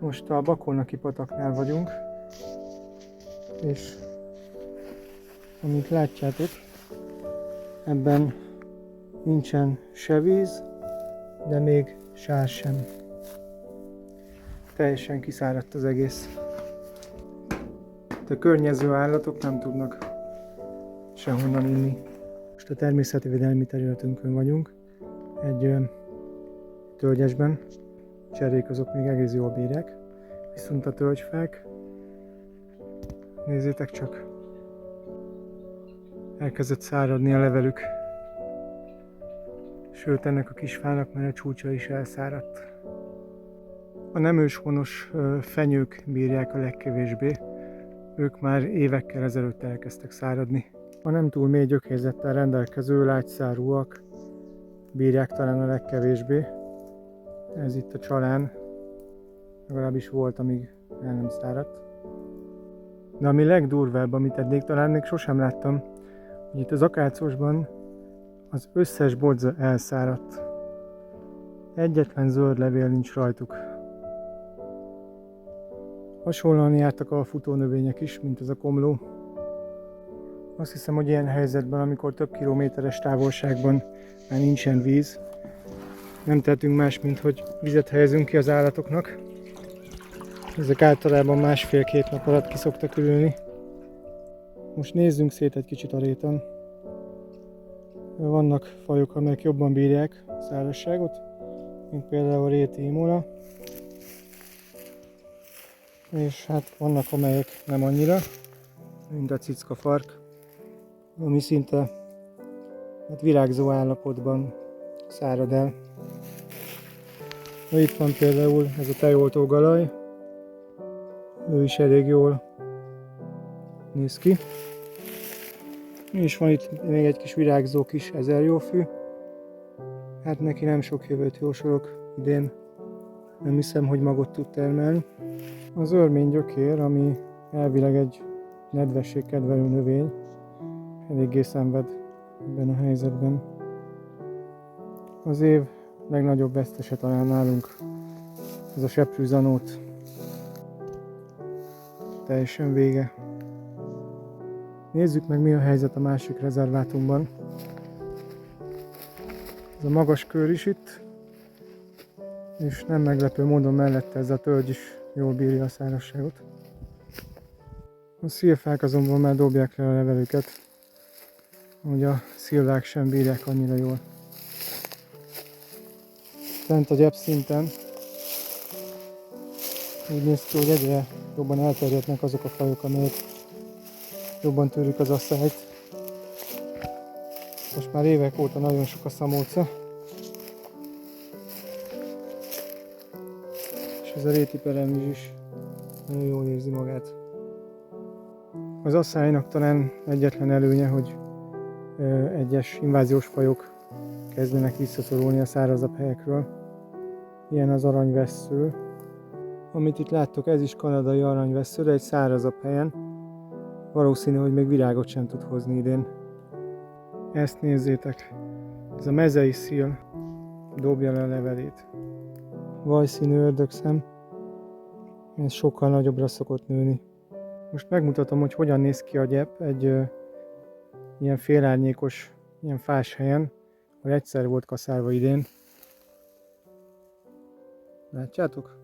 Most a Bakolnaki pataknál vagyunk, és amit látjátok, ebben nincsen se víz, de még sár sem. Teljesen kiszáradt az egész. A környező állatok nem tudnak sehonnan inni. Most a természetvédelmi területünkön vagyunk, egy tölgyesben. Cserék azok még egész jól bírják, viszont a tölgyfák, nézzétek csak, elkezdett száradni a levelük. Sőt, ennek a kis fának már a csúcsa is elszáradt. A nem őshonos fenyők bírják a legkevésbé, ők már évekkel ezelőtt elkezdtek száradni. A nem túl mély gyökérzettel rendelkező lágyszárúak bírják talán a legkevésbé. Ez itt a csalán, legalábbis volt, amíg el nem száradt. De ami legdurvább, amit eddig talán még sosem láttam, hogy itt az akácosban az összes bodza elszáradt. Egyetlen zöld levél nincs rajtuk. Hasonlóan jártak a futónövények is, mint ez a komló. Azt hiszem, hogy ilyen helyzetben, amikor több kilométeres távolságban már nincsen víz, nem tehetünk más, mint hogy vizet helyezünk ki az állatoknak. Ezek általában másfél-két nap alatt ki szoktak ülni. Most nézzünk szét egy kicsit a réten. Vannak fajok, amelyek jobban bírják a szárazságot, mint például a réti imola. És hát vannak, amelyek nem annyira, mint a cickafark, ami szinte hát virágzó állapotban szárad el. Itt van például ez a tejoltó galaj, ő is elég jól néz ki. És van itt még egy kis virágzó kis ezerjófű, hát neki nem sok jövőt jósolok idén, nem hiszem, hogy magot tud termelni. Az örménygyökér, ami elvileg egy nedvességkedvelő növény, eléggé szenved ebben a helyzetben. Az év legnagyobb vesztese talán nálunk ez a seprűzanót. Teljesen vége. Nézzük meg, mi a helyzet a másik rezervátumban. Ez a magas kör is itt, és nem meglepő módon mellette ez a tölgy is jól bírja a szárazságot. A szilfák azonban már dobják le a levelüket, hogy a szilvák sem bírják annyira jól. Fent a gyepszinten úgy néz ki, hogy egyre jobban elterjednek azok a fajok, amelyek jobban tűrik az asszályt. Most már évek óta nagyon sok a szamóca. És ez a réti peremvizs is nagyon jól érzi magát. Az asszálynak talán egyetlen előnye, hogy egyes inváziós fajok kezdenek visszaszorulni a szárazabb helyekről. Ilyen az aranyvessző. Amit itt láttok, ez is kanadai aranyvessző, de egy szárazabb helyen. Valószínű, hogy még virágot sem tud hozni idén. Ezt nézzétek! Ez a mezei szil dobja le a levelét. Vajszínű ördögszem. Ez sokkal nagyobbra szokott nőni. Most megmutatom, hogy hogyan néz ki a gyep egy ilyen félárnyékos, ilyen fás helyen, ahol egyszer volt kaszálva idén. Látjátok?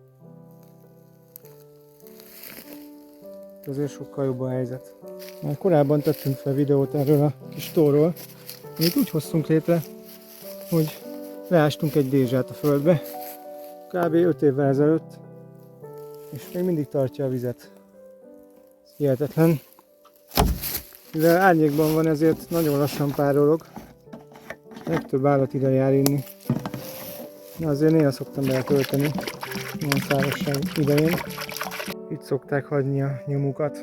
Azért sokkal jobb a helyzet. Már korábban tettünk fel videót erről a kis tóról, amit úgy hoztunk létre, hogy leástunk egy dézsát a földbe, kb. 5 évvel ezelőtt, és még mindig tartja a vizet. Ez hihetetlen. Mivel árnyékban van, ezért nagyon lassan párolog. Legtöbb állat ide jár inni. De azért néha szoktam beltölteni, ilyen szárazság idején. Itt szokták hagyni a nyomukat.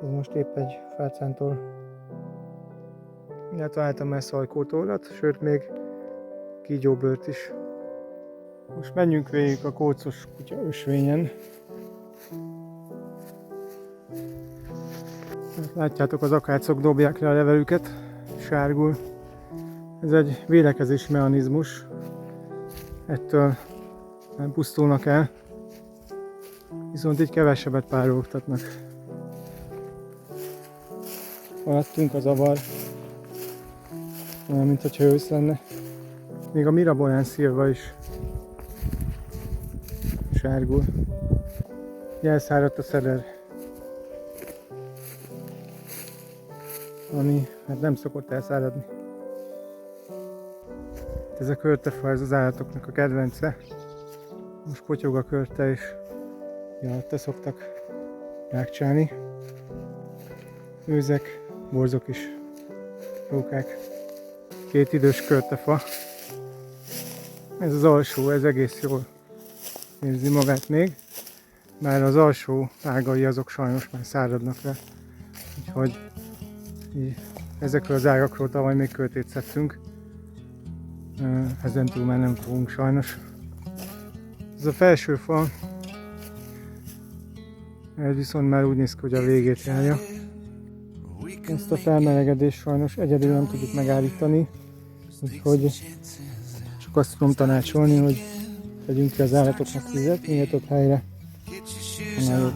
Ez most épp egy fácántól. Találtam már szajkótollat, sőt még kígyóbőrt is. Most menjünk végig a kócos kutya ösvényen. Látjátok, az akácok dobják le a levelüket, sárgul. Ez egy védekezési mechanizmus. Ettől nem pusztulnak el. Viszont így kevesebbet párologtatnak. Alattunk a zavar, olyan, mint hogyha ősz lenne. Még a Mirabolán szilva is sárgul. Elszáradt a szeder, ami hát nem szokott elszáradni. Ez a körtefa, ez az állatoknak a kedvence. Most potyog a körte, és alatta szoktak rákcsálni. Őzek, borzok is, rókák. Két idős körtefa. Ez az alsó, ez egész jól érzi magát még. Bár az alsó ágai azok sajnos már száradnak le. Úgyhogy ezekről az ágakról tavaly még költét szedtünk. Ezen túl már nem fogunk sajnos. Ez a felső fa, ez viszont már úgy néz ki, hogy a végét járja. Ezt a felmelegedést sajnos egyedül nem tudjuk megállítani, úgyhogy csak azt tudom tanácsolni, hogy tegyünk ki az állatoknak vizet, minél több helyre, annál jobb.